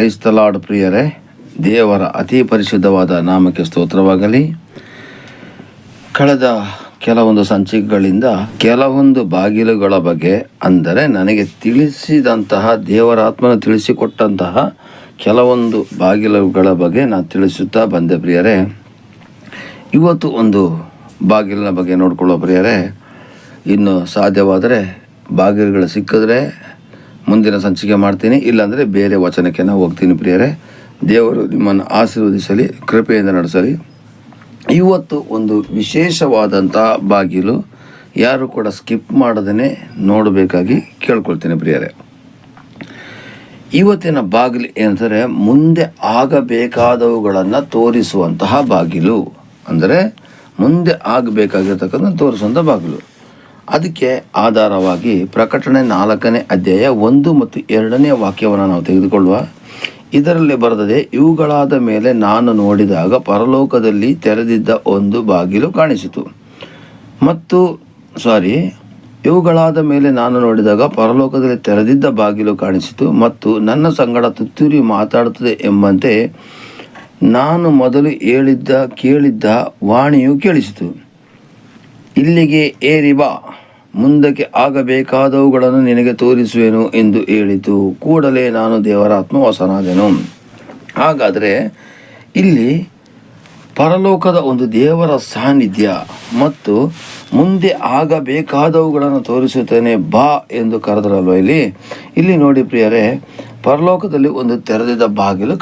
ಕ್ರೈಸ್ತ ಲಾರ್ಡ್ ಪ್ರಿಯರೇ, ದೇವರ ಅತಿ ಪರಿಶುದ್ಧವಾದ ನಾಮಕ್ಕೆ ಸ್ತೋತ್ರವಾಗಲಿ. ಕಳೆದ ಕೆಲವೊಂದು ಸಂಚಿಕೆಗಳಿಂದ ಕೆಲವೊಂದು ಬಾಗಿಲುಗಳ ಬಗ್ಗೆ, ಅಂದರೆ ನನಗೆ ತಿಳಿಸಿದಂತಹ ದೇವರ ಆತ್ಮನ ತಿಳಿಸಿಕೊಟ್ಟಂತಹ ಕೆಲವೊಂದು ಬಾಗಿಲುಗಳ ಬಗ್ಗೆ ನಾನು ತಿಳಿಸುತ್ತಾ ಬಂದೆ ಪ್ರಿಯರೇ. ಇವತ್ತು ಒಂದು ಬಾಗಿಲಿನ ಬಗ್ಗೆ ನೋಡ್ಕೊಳ್ಳೋ ಪ್ರಿಯರೇ. ಇನ್ನು ಸಾಧ್ಯವಾದರೆ ಬಾಗಿಲುಗಳು ಸಿಕ್ಕಿದ್ರೆ ಮುಂದಿನ ಸಂಚಿಕೆ ಮಾಡ್ತೀನಿ, ಇಲ್ಲಾಂದರೆ ಬೇರೆ ವಚನಕ್ಕೆ ನಾವು ಹೋಗ್ತೀನಿ ಪ್ರಿಯರೇ. ದೇವರು ನಿಮ್ಮನ್ನು ಆಶೀರ್ವದಿಸಲಿ, ಕೃಪೆಯಿಂದ ನಡೆಸಲಿ. ಇವತ್ತು ಒಂದು ವಿಶೇಷವಾದಂಥ ಬಾಗಿಲು, ಯಾರು ಕೂಡ ಸ್ಕಿಪ್ ಮಾಡದೇ ನೋಡಬೇಕಾಗಿ ಕೇಳ್ಕೊಳ್ತೀನಿ ಪ್ರಿಯರೇ. ಇವತ್ತಿನ ಬಾಗಿಲು ಏನಂದರೆ ಮುಂದೆ ಆಗಬೇಕಾದವುಗಳನ್ನು ತೋರಿಸುವಂತಹ ಬಾಗಿಲು, ಅಂದರೆ ಮುಂದೆ ಆಗಬೇಕಾಗಿರ್ತಕ್ಕಂಥ ತೋರಿಸುವಂಥ ಬಾಗಿಲು. ಅದಕ್ಕೆ ಆಧಾರವಾಗಿ ಪ್ರಕಟಣೆ 4ನೇ ಅಧ್ಯಾಯ 1 ಮತ್ತು 2ನೇ ವಾಕ್ಯವನ್ನು ನಾವು ತೆಗೆದುಕೊಳ್ಳುವ. ಇದರಲ್ಲಿ ಬರೆದಿದೆ, ಇವುಗಳಾದ ಮೇಲೆ ನಾನು ನೋಡಿದಾಗ ಪರಲೋಕದಲ್ಲಿ ತೆರೆದಿದ್ದ ಒಂದು ಬಾಗಿಲು ಕಾಣಿಸಿತು. ಇವುಗಳಾದ ಮೇಲೆ ನಾನು ನೋಡಿದಾಗ ಪರಲೋಕದಲ್ಲಿ ತೆರೆದಿದ್ದ ಬಾಗಿಲು ಕಾಣಿಸಿತು ಮತ್ತು ನನ್ನ ಸಂಗಡ ತುತ್ತೂರಿ ಮಾತಾಡುತ್ತದೆ ಎಂಬಂತೆ ನಾನು ಮೊದಲು ಕೇಳಿದ್ದ ವಾಣಿಯು ಕೇಳಿಸಿತು. ಇಲ್ಲಿಗೆ ಏರಿ ಬಾ, ಮುಂದಕ್ಕೆ ಆಗಬೇಕಾದವುಗಳನ್ನು ನಿನಗೆ ತೋರಿಸುವೆನು ಎಂದು ಹೇಳಿತು. ಕೂಡಲೇ ನಾನು ದೇವರ ಆತ್ಮವಶನಾದೆನು. ಹಾಗಾದರೆ ಇಲ್ಲಿ ಪರಲೋಕದ ಒಂದು ದೇವರ ಸಾನ್ನಿಧ್ಯ ಮತ್ತು ಮುಂದೆ ಆಗಬೇಕಾದವುಗಳನ್ನು ತೋರಿಸುತ್ತೇನೆ ಬಾ ಎಂದು ಕರೆದರಲ್ವ. ಇಲ್ಲಿ ನೋಡಿ ಪ್ರಿಯರೇ, ಪರಲೋಕದಲ್ಲಿ ಒಂದು ತೆರೆದಿದ್ದ ಬಾಗಿಲು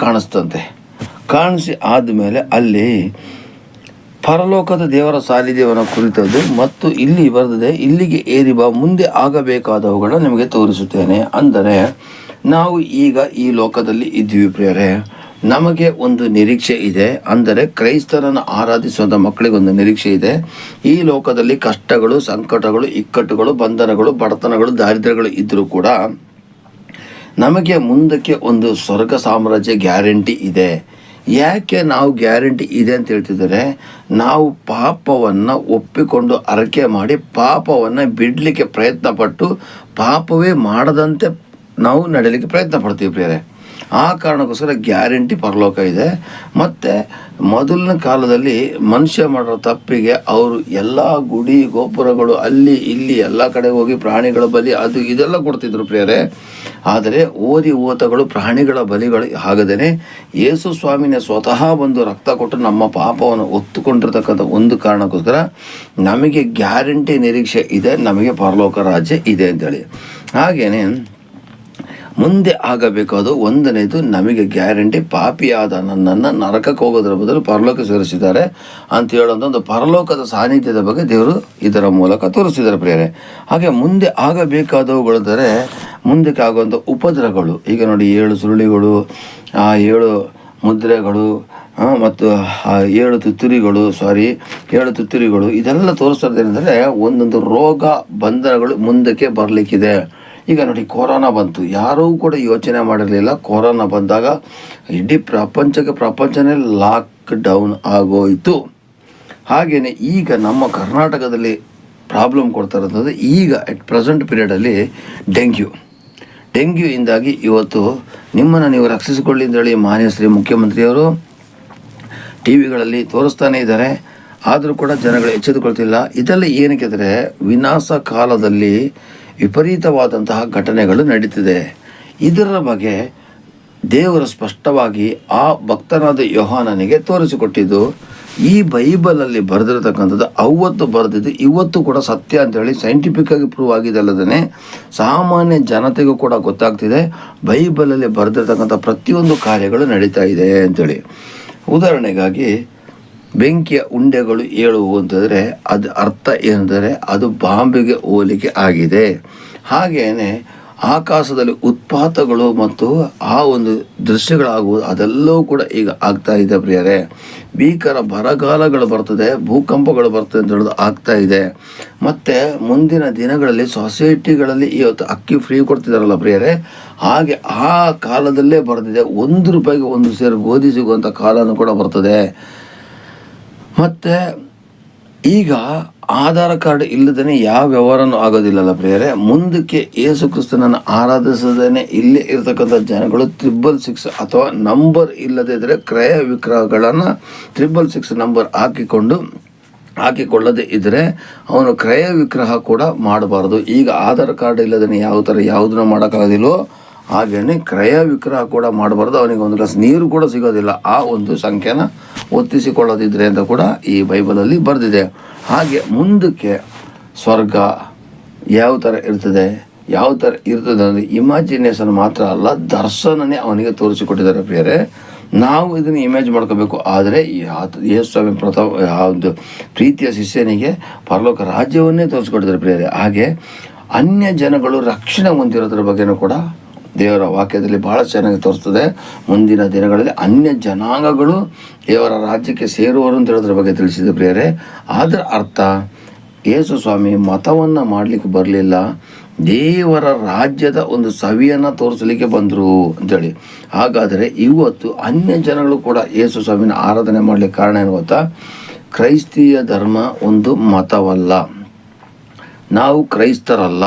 ಕಾಣಿಸಿ ಆದಮೇಲೆ ಅಲ್ಲಿ ಪರಲೋಕದ ದೇವರ ಸಾನ್ನಿಧ್ಯವನ್ನು ಕುರಿತದ್ದು ಮತ್ತು ಇಲ್ಲಿ ಬರೆದಿದೆ, ಇಲ್ಲಿಗೆ ಏರಿ ಬಾ, ಮುಂದೆ ಆಗಬೇಕಾದವುಗಳನ್ನು ನಿಮಗೆ ತೋರಿಸುತ್ತೇನೆ. ಅಂದರೆ ನಾವು ಈಗ ಈ ಲೋಕದಲ್ಲಿ ಇದ್ದೀವಿ ಪ್ರಿಯರೇ. ನಮಗೆ ಒಂದು ನಿರೀಕ್ಷೆ ಇದೆ, ಅಂದರೆ ಕ್ರೈಸ್ತರನ್ನು ಆರಾಧಿಸುವಂಥ ಮಕ್ಕಳಿಗೆ ಒಂದು ನಿರೀಕ್ಷೆ ಇದೆ. ಈ ಲೋಕದಲ್ಲಿ ಕಷ್ಟಗಳು, ಸಂಕಟಗಳು, ಇಕ್ಕಟ್ಟುಗಳು, ಬಂಧನಗಳು, ಬಡತನಗಳು, ದಾರಿದ್ರ್ಯಗಳು ಇದ್ದರೂ ಕೂಡ ನಮಗೆ ಮುಂದಕ್ಕೆ ಒಂದು ಸ್ವರ್ಗ ಸಾಮ್ರಾಜ್ಯ ಗ್ಯಾರಂಟಿ ಇದೆ. ಯಾಕೆ ನಾವು ಗ್ಯಾರಂಟಿ ಇದೆ ಅಂತ ಹೇಳ್ತಿದ್ದಾರೆ? ನಾವು ಪಾಪವನ್ನು ಒಪ್ಪಿಕೊಂಡು ಅರಕೆ ಮಾಡಿ ಪಾಪವನ್ನು ಬಿಡಲಿಕ್ಕೆ ಪ್ರಯತ್ನ ಪಟ್ಟು ಪಾಪವೇ ಮಾಡದಂತೆ ನಾವು ನಡೀಲಿಕ್ಕೆ ಪ್ರಯತ್ನ ಪಡ್ತೀವಿ ಪ್ರಿಯರೇ. ಆ ಕಾರಣಕ್ಕೋಸ್ಕರ ಗ್ಯಾರಂಟಿ ಪರಲೋಕ ಇದೆ. ಮತ್ತು ಮೊದಲಿನ ಕಾಲದಲ್ಲಿ ಮನುಷ್ಯ ಮಾಡೋ ತಪ್ಪಿಗೆ ಅವರು ಎಲ್ಲ ಗುಡಿ ಗೋಪುರಗಳು ಅಲ್ಲಿ ಇಲ್ಲಿ ಎಲ್ಲ ಕಡೆ ಹೋಗಿ ಪ್ರಾಣಿಗಳ ಬಲಿ ಅದು ಇದೆಲ್ಲ ಕೊಡ್ತಿದ್ರು ಪ್ರಿಯರೇ. ಆದರೆ ಓತಗಳು ಪ್ರಾಣಿಗಳ ಬಲಿಗಳು ಆಗದೇನೆ ಯೇಸು ಸ್ವಾಮಿನೇ ಸ್ವತಃ ಬಂದು ರಕ್ತ ಕೊಟ್ಟು ನಮ್ಮ ಪಾಪವನ್ನು ಹೊತ್ತುಕೊಂಡಿರ್ತಕ್ಕಂಥ ಒಂದು ಕಾರಣಕ್ಕೋಸ್ಕರ ನಮಗೆ ಗ್ಯಾರಂಟಿ ನಿರೀಕ್ಷೆ ಇದೆ, ನಮಗೆ ಪರಲೋಕ ರಾಜ್ಯ ಇದೆ ಅಂತೇಳಿ. ಹಾಗೇನೆ ಮುಂದೆ ಆಗಬೇಕಾದ ಒಂದನೇದು ನಮಗೆ ಗ್ಯಾರಂಟಿ, ಪಾಪಿಯಾದ ನನ್ನನ್ನು ನರಕಕ್ಕೆ ಹೋಗೋದ್ರ ಬದಲು ಪರಲೋಕ ಸೇರಿಸಿದ್ದಾರೆ ಅಂತ ಹೇಳೋಂಥ ಒಂದು ಪರಲೋಕದ ಸಾನ್ನಿಧ್ಯದ ಬಗ್ಗೆ ದೇವರು ಇದರ ಮೂಲಕ ತೋರಿಸಿದ್ದಾರೆ ಪ್ರಿಯರೇ. ಹಾಗೆ ಮುಂದೆ ಆಗಬೇಕಾದವುಗಳೆಂದರೆ ಮುಂದಕ್ಕೆ ಆಗುವಂಥ ಉಪದ್ರವಗಳು. ಈಗ ನೋಡಿ 7 ಸುರುಳಿಗಳು, 7 ಮುದ್ರೆಗಳು ಮತ್ತು 7 ತುತ್ತೂರಿಗಳು ಇದೆಲ್ಲ ತೋರಿಸೋದೇನೆಂದರೆ ಒಂದೊಂದು ರೋಗ ಬಂಧನಗಳು ಮುಂದಕ್ಕೆ ಬರಲಿಕ್ಕಿದೆ. ಈಗ ನೋಡಿ, ಕೊರೋನಾ ಬಂತು, ಯಾರೂ ಕೂಡ ಯೋಚನೆ ಮಾಡಿರಲಿಲ್ಲ. ಕೊರೋನಾ ಬಂದಾಗ ಇಡೀ ಪ್ರಪಂಚನೇ ಲಾಕ್ ಡೌನ್ ಆಗೋಯಿತು. ಹಾಗೆಯೇ ಈಗ ನಮ್ಮ ಕರ್ನಾಟಕದಲ್ಲಿ ಪ್ರಾಬ್ಲಮ್ ಕೊಡ್ತಾ ಇರೋದು, ಈಗ ಅಟ್ ಪ್ರೆಸೆಂಟ್ ಪೀರಿಯಡಲ್ಲಿ ಡೆಂಗ್ಯೂಯಿಂದಾಗಿ ಇವತ್ತು ನಿಮ್ಮನ್ನು ನೀವು ರಕ್ಷಿಸಿಕೊಳ್ಳಿ ಅಂತೇಳಿ ಮಾನ್ಯ ಶ್ರೀ ಮುಖ್ಯಮಂತ್ರಿಯವರು ಟಿ ವಿಗಳಲ್ಲಿ ತೋರಿಸ್ತಾನೆ ಇದ್ದಾರೆ. ಆದರೂ ಕೂಡ ಜನಗಳು ಎಚ್ಚೆತ್ತುಕೊಳ್ತಿಲ್ಲ. ಇದೆಲ್ಲ ಏನಕ್ಕೆ ಅಂದರೆ ವಿನಾಶ ಕಾಲದಲ್ಲಿ ವಿಪರೀತವಾದಂತಹ ಘಟನೆಗಳು ನಡೀತಿದೆ. ಇದರ ಬಗ್ಗೆ ದೇವರು ಸ್ಪಷ್ಟವಾಗಿ ಆ ಭಕ್ತನಾದ ಯೋಹಾನನಿಗೆ ತೋರಿಸಿಕೊಟ್ಟಿದ್ದು. ಈ ಬೈಬಲಲ್ಲಿ ಬರೆದಿರತಕ್ಕಂಥದ್ದು ಅವತ್ತು ಬರೆದಿದ್ದು ಇವತ್ತು ಕೂಡ ಸತ್ಯ ಅಂತೇಳಿ ಸೈಂಟಿಫಿಕ್ಕಾಗಿ ಪ್ರೂವ್ ಆಗಿದೆ ಅಲ್ಲದೇ ಸಾಮಾನ್ಯ ಜನತೆಗೂ ಕೂಡ ಗೊತ್ತಾಗ್ತಿದೆ. ಬೈಬಲಲ್ಲಿ ಬರೆದಿರತಕ್ಕಂಥ ಪ್ರತಿಯೊಂದು ಕಾರ್ಯಗಳು ನಡೀತಾ ಇದೆ ಅಂತೇಳಿ. ಉದಾಹರಣೆಗಾಗಿ ಬೆಂಕಿಯ ಉಂಡೆಗಳು ಏಳುವು ಅಂತಂದರೆ ಅದು ಅರ್ಥ ಏನೆಂದರೆ ಅದು ಬಾಂಬಿಗೆ ಹೋಲಿಕೆ ಆಗಿದೆ. ಹಾಗೆಯೇ ಆಕಾಶದಲ್ಲಿ ಉತ್ಪಾತಗಳು ಮತ್ತು ಆ ಒಂದು ದೃಶ್ಯಗಳಾಗುವುದು ಅದೆಲ್ಲವೂ ಕೂಡ ಈಗ ಆಗ್ತಾ ಇದೆ ಪ್ರಿಯರೇ. ಭೀಕರ ಬರಗಾಲಗಳು ಬರ್ತದೆ, ಭೂಕಂಪಗಳು ಬರ್ತದೆ ಅಂತ ಹೇಳೋದು ಆಗ್ತಾ ಇದೆ. ಮತ್ತು ಮುಂದಿನ ದಿನಗಳಲ್ಲಿ ಸೊಸೈಟಿಗಳಲ್ಲಿ ಇವತ್ತು ಅಕ್ಕಿ ಫ್ರೀ ಕೊಡ್ತಿದ್ದಾರಲ್ಲ ಪ್ರಿಯರೇ, ಹಾಗೆ ಆ ಕಾಲದಲ್ಲೇ ಬರ್ತದೆ. 1 ರೂಪಾಯಿಗೆ 1 ಸೇರು ಗೋಧಿ ಸಿಗುವಂಥ ಕಾಲನೂ ಕೂಡ ಬರ್ತದೆ. ಮತ್ತು ಈಗ ಆಧಾರ್ ಕಾರ್ಡ್ ಇಲ್ಲದೇ ಯಾವ ವ್ಯವಹಾರನೂ ಆಗೋದಿಲ್ಲಲ್ಲ ಪ್ರಿಯರೇ. ಮುಂದಕ್ಕೆ ಯೇಸು ಕ್ರಿಸ್ತನನ್ನು ಆರಾಧಿಸದೇನೆ ಇಲ್ಲೇ ಇರತಕ್ಕಂಥ ಜನಗಳು 666 ಅಥವಾ ನಂಬರ್ ಇಲ್ಲದೇ ಇದ್ದರೆ ಕ್ರಯ ವಿಕ್ರಯಗಳನ್ನು 666 ನಂಬರ್ ಹಾಕಿಕೊಳ್ಳದೆ ಇದ್ದರೆ ಅವನು ಕ್ರಯ ವಿಗ್ರಹ ಕೂಡ ಮಾಡಬಾರ್ದು. ಈಗ ಆಧಾರ್ ಕಾರ್ಡ್ ಇಲ್ಲದೇ ಯಾವುದನ್ನು ಮಾಡೋಕ್ಕಾಗೋದಿಲ್ವೋ ಹಾಗೆಯೇ ಕ್ರಯ ವಿಗ್ರಹ ಕೂಡ ಮಾಡಬಾರ್ದು. ಅವನಿಗೆ ಒಂದು ಗ್ಲಾಸ್ ನೀರು ಕೂಡ ಸಿಗೋದಿಲ್ಲ ಆ ಒಂದು ಸಂಖ್ಯೆನ ಒತ್ತಿಸಿಕೊಳ್ಳದಿದ್ರೆ ಅಂತ ಕೂಡ ಈ ಬೈಬಲಲ್ಲಿ ಬರೆದಿದೆ. ಹಾಗೆ ಮುಂದಕ್ಕೆ ಸ್ವರ್ಗ ಯಾವ ಥರ ಇರ್ತದೆ ಅಂದರೆ ಇಮ್ಯಾಜಿನೇಷನ್ ಮಾತ್ರ ಅಲ್ಲ, ದರ್ಶನನೇ ಅವನಿಗೆ ತೋರಿಸಿಕೊಟ್ಟಿದ್ದಾರೆ ಪ್ರಿಯರೇ. ನಾವು ಇದನ್ನು ಇಮೇಜ್ ಮಾಡ್ಕೋಬೇಕು. ಆದರೆ ಯೇಸು ಸ್ವಾಮಿ ಒಂದು ಪ್ರೀತಿಯ ಶಿಷ್ಯನಿಗೆ ಪರಲೋಕ ರಾಜ್ಯವನ್ನೇ ತೋರಿಸಿಕೊಟ್ಟಿದ್ದಾರೆ ಪ್ರಿಯರೇ. ಹಾಗೆ ಅನ್ಯ ಜನಗಳು ರಕ್ಷಣೆ ಹೊಂದಿರೋದ್ರ ಬಗ್ಗೆನೂ ಕೂಡ ದೇವರ ವಾಕ್ಯದಲ್ಲಿ ಭಾಳ ಚೆನ್ನಾಗಿ ತೋರಿಸ್ತದೆ. ಮುಂದಿನ ದಿನಗಳಲ್ಲಿ ಅನ್ಯ ಜನಾಂಗಗಳು ದೇವರ ರಾಜ್ಯಕ್ಕೆ ಸೇರುವರು ಅಂತ ಹೇಳೋದ್ರ ಬಗ್ಗೆ ತಿಳಿಸಿದೆ ಪ್ರಿಯರೇ. ಅದರ ಅರ್ಥ ಯೇಸು ಸ್ವಾಮಿ ಮತವನ್ನು ಮಾಡಲಿಕ್ಕೆ ಬರಲಿಲ್ಲ, ದೇವರ ರಾಜ್ಯದ ಒಂದು ಸವಿಯನ್ನು ತೋರಿಸಲಿಕ್ಕೆ ಬಂದರು ಅಂತೇಳಿ. ಹಾಗಾದರೆ ಇವತ್ತು ಅನ್ಯ ಜನಗಳು ಕೂಡ ಯೇಸು ಸ್ವಾಮಿನ ಆರಾಧನೆ ಮಾಡಲಿಕ್ಕೆ ಕಾರಣ ಏನು ಗೊತ್ತಾ? ಕ್ರೈಸ್ತೀಯ ಧರ್ಮ ಒಂದು ಮತವಲ್ಲ, ನಾವು ಕ್ರೈಸ್ತರಲ್ಲ.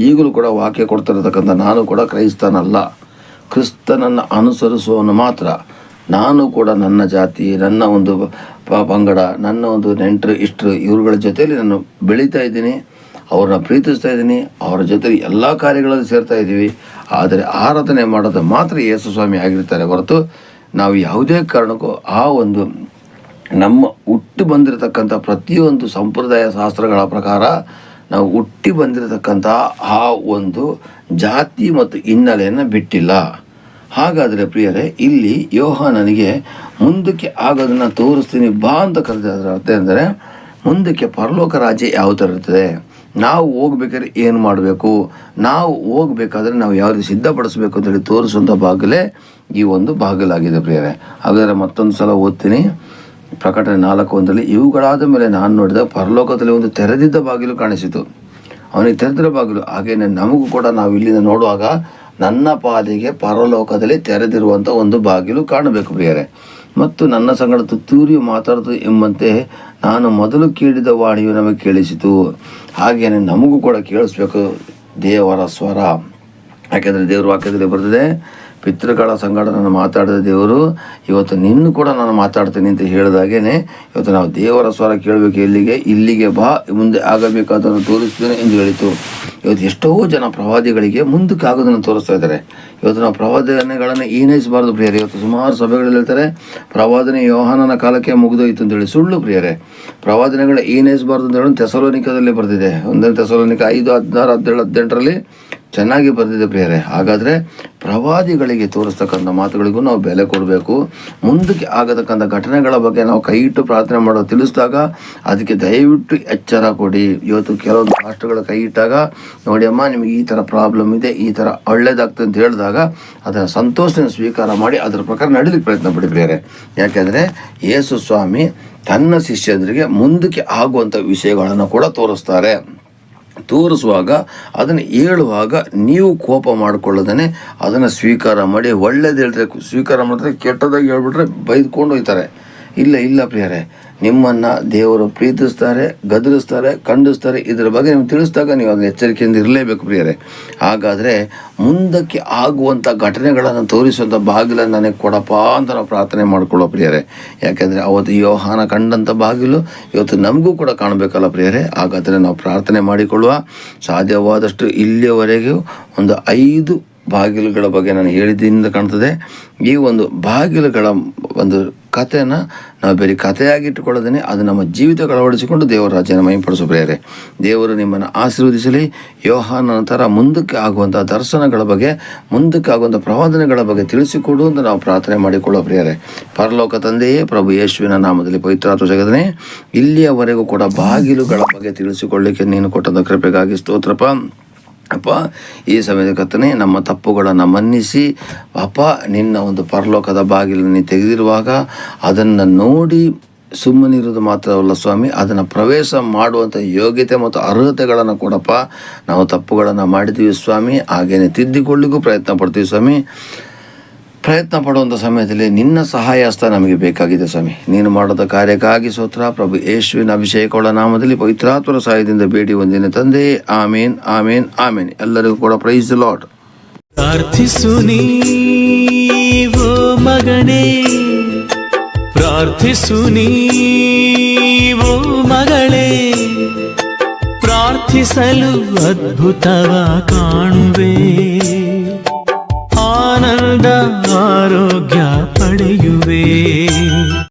ಈಗಲೂ ಕೂಡ ವಾಕ್ಯ ಕೊಡ್ತಿರತಕ್ಕಂಥ ನಾನು ಕೂಡ ಕ್ರೈಸ್ತನಲ್ಲ, ಕ್ರಿಸ್ತನನ್ನು ಅನುಸರಿಸುವವನು ಮಾತ್ರ. ನಾನು ಕೂಡ ನನ್ನ ಜಾತಿ, ನನ್ನ ಒಂದು ಪಂಗಡ, ನನ್ನ ಒಂದು ನೆಂಟರು ಇಷ್ಟರು ಇವ್ರುಗಳ ಜೊತೆಯಲ್ಲಿ ನಾನು ಬೆಳೀತಾ ಇದ್ದೀನಿ, ಅವ್ರನ್ನ ಪ್ರೀತಿಸ್ತಾ ಇದ್ದೀನಿ, ಅವರ ಜೊತೆಲಿ ಎಲ್ಲ ಕಾರ್ಯಗಳಲ್ಲಿ ಸೇರ್ತಾ ಇದ್ದೀವಿ. ಆದರೆ ಆರಾಧನೆ ಮಾಡೋದು ಮಾತ್ರ ಯೇಸು ಸ್ವಾಮಿ ಆಗಿರ್ತಾರೆ ಹೊರತು ನಾವು ಯಾವುದೇ ಕಾರಣಕ್ಕೂ ಆ ಒಂದು ನಮ್ಮ ಹುಟ್ಟಿ ಬಂದಿರತಕ್ಕಂಥ ಪ್ರತಿಯೊಂದು ಸಂಪ್ರದಾಯ ಶಾಸ್ತ್ರಗಳ ಪ್ರಕಾರ ನಾವು ಹುಟ್ಟಿ ಬಂದಿರತಕ್ಕಂಥ ಆ ಒಂದು ಜಾತಿ ಮತ್ತು ಹಿನ್ನೆಲೆಯನ್ನು ಬಿಟ್ಟಿಲ್ಲ. ಹಾಗಾದರೆ ಪ್ರಿಯರೇ, ಇಲ್ಲಿ ಯೋಹಾನನಿಗೆ ಮುಂದಕ್ಕೆ ಆಗೋದನ್ನು ತೋರಿಸ್ತೀನಿ ಬಾ ಅಂತ ಕರೆದ. ಅದರ ಅರ್ಥ ಅಂದರೆ ಮುಂದಕ್ಕೆ ಪರಲೋಕ ರಾಜ್ಯ ಯಾವ ಥರ ಇರ್ತದೆ, ನಾವು ಹೋಗ್ಬೇಕಾದ್ರೆ ಏನು ಮಾಡಬೇಕು, ನಾವು ಹೋಗ್ಬೇಕಾದ್ರೆ ನಾವು ಯಾವ ರೀತಿ ಸಿದ್ಧಪಡಿಸ್ಬೇಕು ಅಂತೇಳಿ ತೋರಿಸುವಂಥ ಬಾಗಿಲೇ ಈ ಒಂದು ಬಾಗಿಲಾಗಿದೆ ಪ್ರಿಯರೇ. ಹಾಗಾದರೆ ಮತ್ತೊಂದು ಸಲ ಓದ್ತೀನಿ. ಪ್ರಕಟಣೆ 4:1 ಇವುಗಳಾದ ಮೇಲೆ ನಾನು ನೋಡಿದ ಪರಲೋಕದಲ್ಲಿ ಒಂದು ತೆರೆದಿದ್ದ ಬಾಗಿಲು ಕಾಣಿಸಿತು. ಅವನಿಗೆ ತೆರೆದಿರೋ ಬಾಗಿಲು. ಹಾಗೆಯೇ ನಮಗೂ ಕೂಡ ನಾವು ಇಲ್ಲಿಂದ ನೋಡುವಾಗ ನನ್ನ ಪಾಲಿಗೆ ಪರಲೋಕದಲ್ಲಿ ತೆರೆದಿರುವಂಥ ಒಂದು ಬಾಗಿಲು ಕಾಣಬೇಕು ಪ್ರಿಯರೇ. ಮತ್ತು ನನ್ನ ಸಂಗಡ ತುತ್ತೂರಿಯು ಮಾತಾಡುತ್ತದೆ ಎಂಬಂತೆ ನಾನು ಮೊದಲು ಕೇಳಿದ ವಾಣಿಯು ನಮಗೆ ಕೇಳಿಸಿತು. ಹಾಗೆಯೇ ನಮಗೂ ಕೂಡ ಕೇಳಿಸ್ಬೇಕು ದೇವರ ಸ್ವರ. ಯಾಕೆಂದರೆ ದೇವರ ವಾಕ್ಯದಲ್ಲಿ ಬರ್ತದೆ, ಪಿತೃಗಳ ಸಂಗಡ ನಾನು ಮಾತಾಡಿದ ದೇವರು ಇವತ್ತು ನಿನ್ನೂ ಕೂಡ ನಾನು ಮಾತಾಡ್ತೀನಿ ಅಂತ ಹೇಳಿದಾಗೇ ಇವತ್ತು ನಾವು ದೇವರ ಸ್ವರ ಕೇಳಬೇಕು. ಇಲ್ಲಿಗೆ ಬಾ, ಮುಂದೆ ಆಗಬೇಕಾದನ್ನು ತೋರಿಸ್ತೇನೆ ಎಂದು ಹೇಳಿತು. ಇವತ್ತು ಎಷ್ಟೋ ಜನ ಪ್ರವಾದಿಗಳಿಗೆ ಮುಂದಕ್ಕೆ ಆಗೋದನ್ನು ತೋರಿಸ್ತಾ ಇದ್ದಾರೆ. ಇವತ್ತು ನಾವು ಪ್ರವಾದನೆಗಳನ್ನು ಈನೈಸಬಾರ್ದು ಪ್ರಿಯರೇ. ಇವತ್ತು ಸುಮಾರು ಸಭೆಗಳಲ್ಲಿ ಹೇಳ್ತಾರೆ ಪ್ರವಾದನೆ ಯೋಹಾನನ ಕಾಲಕ್ಕೆ ಮುಗಿದೋಯ್ತು ಅಂತೇಳಿ. ಸುಳ್ಳು ಪ್ರಿಯರೇ. ಪ್ರವಾದನೆಗಳ ಈನೈಸಬಾರ್ದು ಅಂತ ಹೇಳಿ ತೆಸಲೋನಿಕದಲ್ಲಿ ಬರೆದಿದೆ. 1 ತೆಸಲೋನಿಕ 5:16-17-18 ಚೆನ್ನಾಗಿ ಬರೆದಿದೆ ಪ್ರಿಯರೇ. ಹಾಗಾದರೆ ಪ್ರವಾದಿಗಳಿಗೆ ತೋರಿಸ್ತಕ್ಕಂಥ ಮಾತುಗಳಿಗೂ ನಾವು ಬೆಲೆ ಕೊಡಬೇಕು. ಮುಂದಕ್ಕೆ ಆಗತಕ್ಕಂಥ ಘಟನೆಗಳ ಬಗ್ಗೆ ನಾವು ಕೈ ಇಟ್ಟು ಪ್ರಾರ್ಥನೆ ಮಾಡೋ ತಿಳಿಸಿದಾಗ ಅದಕ್ಕೆ ದಯವಿಟ್ಟು ಎಚ್ಚರ ಕೊಡಿ. ಇವತ್ತು ಕೆಲವೊಂದು ರಾಷ್ಟ್ರಗಳ ಕೈ ಇಟ್ಟಾಗ ನೋಡಿ ಅಮ್ಮ ನಿಮಗೆ ಈ ಥರ ಪ್ರಾಬ್ಲಮ್ ಇದೆ, ಈ ಥರ ಒಳ್ಳೇದಾಗ್ತದೆ ಅಂತ ಹೇಳಿದಾಗ ಅದನ್ನು ಸಂತೋಷದಿಂದ ಸ್ವೀಕಾರ ಮಾಡಿ ಅದರ ಪ್ರಕಾರ ನಡೀಲಿಕ್ಕೆ ಪ್ರಯತ್ನ ಪಡಿ ಪ್ರಿಯರೇ. ಯಾಕೆಂದರೆ ಯೇಸು ಸ್ವಾಮಿ ತನ್ನ ಶಿಷ್ಯರಿಗೆ ಮುಂದಕ್ಕೆ ಆಗುವಂಥ ವಿಷಯಗಳನ್ನು ಕೂಡ ತೋರಿಸುವಾಗ ಅದನ್ನು ಹೇಳುವಾಗ ನೀವು ಕೋಪ ಮಾಡಿಕೊಳ್ಳೋದೇ ಅದನ್ನು ಸ್ವೀಕಾರ ಮಾಡಿ. ಒಳ್ಳೇದು ಹೇಳಿದ್ರೆ ಸ್ವೀಕಾರ ಮಾಡಿದ್ರೆ, ಕೆಟ್ಟದಾಗಿ ಹೇಳ್ಬಿಟ್ರೆ ಬೈದ್ಕೊಂಡು ಹೋಗ್ತಾರೆ. ಇಲ್ಲ ಪ್ರಿಯರೇ, ನಿಮ್ಮನ್ನು ದೇವರು ಪ್ರೀತಿಸ್ತಾರೆ, ಗದರಿಸ್ತಾರೆ, ಖಂಡಿಸ್ತಾರೆ. ಇದರ ಬಗ್ಗೆ ನಿಮ್ಗೆ ತಿಳಿಸಿದಾಗ ನೀವು ಅದನ್ನ ಎಚ್ಚರಿಕೆಯಿಂದ ಇರಲೇಬೇಕು ಪ್ರಿಯರೇ. ಹಾಗಾದರೆ ಮುಂದಕ್ಕೆ ಆಗುವಂಥ ಘಟನೆಗಳನ್ನು ತೋರಿಸುವಂಥ ಬಾಗಿಲನ್ನು ನನಗೆ ಕೊಡಪ್ಪ ಅಂತ ನಾವು ಪ್ರಾರ್ಥನೆ ಮಾಡಿಕೊಳ್ಳೋ ಪ್ರಿಯರೇ. ಯಾಕೆಂದರೆ ಅವತ್ತು ಯೋಹಾನ ಕಂಡಂಥ ಬಾಗಿಲು ಇವತ್ತು ನಮಗೂ ಕೂಡ ಕಾಣಬೇಕಲ್ಲ ಪ್ರಿಯರೇ. ಹಾಗಾದರೆ ನಾವು ಪ್ರಾರ್ಥನೆ ಮಾಡಿಕೊಳ್ಳುವ. ಸಾಧ್ಯವಾದಷ್ಟು ಇಲ್ಲಿಯವರೆಗೂ ಒಂದು 5 ಬಾಗಿಲುಗಳ ಬಗ್ಗೆ ನಾನು ಹೇಳಿದ್ದರಿಂದ ಕಾಣ್ತದೆ. ಈ ಒಂದು ಬಾಗಿಲುಗಳ ಒಂದು ಕಥೆಯನ್ನು ನಾವು ಬೇರೆ ಕಥೆಯಾಗಿಟ್ಟುಕೊಳ್ಳೋದೇ ಅದು ನಮ್ಮ ಜೀವಿತಕ್ಕೆ ಅಳವಡಿಸಿಕೊಂಡು ದೇವರ ರಾಜ್ಯನ ಮಹಿಮೆಪಡಿಸೋ ಪ್ರಿಯರೇ. ದೇವರು ನಿಮ್ಮನ್ನು ಆಶೀರ್ವದಿಸಲಿ. ಯೋಹಾನನ ನಂತರ ಮುಂದಕ್ಕೆ ಆಗುವಂಥ ದರ್ಶನಗಳ ಬಗ್ಗೆ, ಮುಂದಕ್ಕೆ ಆಗುವಂಥ ಪ್ರವಾದನೆಗಳ ಬಗ್ಗೆ ತಿಳಿಸಿಕೊಡು ಅಂತ ನಾವು ಪ್ರಾರ್ಥನೆ ಮಾಡಿಕೊಳ್ಳೋ ಪ್ರಿಯರೇ. ಪರಲೋಕ ತಂದೆಯೇ, ಪ್ರಭು ಯೇಸುವಿನ ನಾಮದಲ್ಲಿ ಪವಿತ್ರಾತ್ಮ ಜಗದನೆ, ಇಲ್ಲಿಯವರೆಗೂ ಕೂಡ ಬಾಗಿಲುಗಳ ಬಗ್ಗೆ ತಿಳಿಸಿಕೊಳ್ಳಲಿಕ್ಕೆ ನೀನು ಕೊಟ್ಟಂಥ ಕೃಪೆಗಾಗಿ ಸ್ತೋತ್ರಪ್ಪ. ಅಪ್ಪ, ಈ ಸಮಯದ ಕರ್ತನೇ ನಮ್ಮ ತಪ್ಪುಗಳನ್ನು ಮನ್ನಿಸಿ ಅಪ್ಪ, ನಿನ್ನ ಒಂದು ಪರಲೋಕದ ಬಾಗಿಲನ್ನು ತೆಗೆದಿರುವಾಗ ಅದನ್ನು ನೋಡಿ ಸುಮ್ಮನಿರೋದು ಮಾತ್ರವಲ್ಲ ಸ್ವಾಮಿ, ಅದನ್ನು ಪ್ರವೇಶ ಮಾಡುವಂಥ ಯೋಗ್ಯತೆ ಮತ್ತು ಅರ್ಹತೆಗಳನ್ನು ಕೊಡಪ್ಪ. ನಾವು ತಪ್ಪುಗಳನ್ನು ಮಾಡಿದ್ದೀವಿ ಸ್ವಾಮಿ, ಹಾಗೇನೆ ತಿದ್ದಿಕೊಳ್ಳಿಗೂ ಪ್ರಯತ್ನ ಪಡ್ತೀವಿ ಸ್ವಾಮಿ. ಪ್ರಯತ್ನ ಪಡುವಂಥ ಸಮಯದಲ್ಲಿ ನಿನ್ನ ಸಹಾಯ ಹಸ್ತ ನಮಗೆ ಬೇಕಾಗಿದೆ ಸ್ವಾಮಿ. ನೀನು ಮಾಡೋದ ಕಾರ್ಯಕ್ಕಾಗಿ ಸ್ತೋತ್ರ. ಪ್ರಭು ಯೇಸುವಿನ ಅಭಿಷೇಕವುಳ್ಳ ನಾಮದಲ್ಲಿ ಪವಿತ್ರಾತ್ಮರ ಸಹಾಯದಿಂದ ಬೇಡಿ ಒಂದಿನ ತಂದೆ. ಆಮೇನ್, ಆಮೇನ್, ಆಮೇನ್. ಎಲ್ಲರಿಗೂ ಕೂಡ ಪ್ರೈಸ್ ದಿ ಲಾರ್ಡ್. ಪ್ರಾರ್ಥಿಸು ನೀವೋ ಮಗನೇ, ಪ್ರಾರ್ಥಿಸು ನೀವೋ ಮಗಳೇ, ಪ್ರಾರ್ಥಿಸಲು ಅದ್ಭುತವ ಕಾಣುವೆ.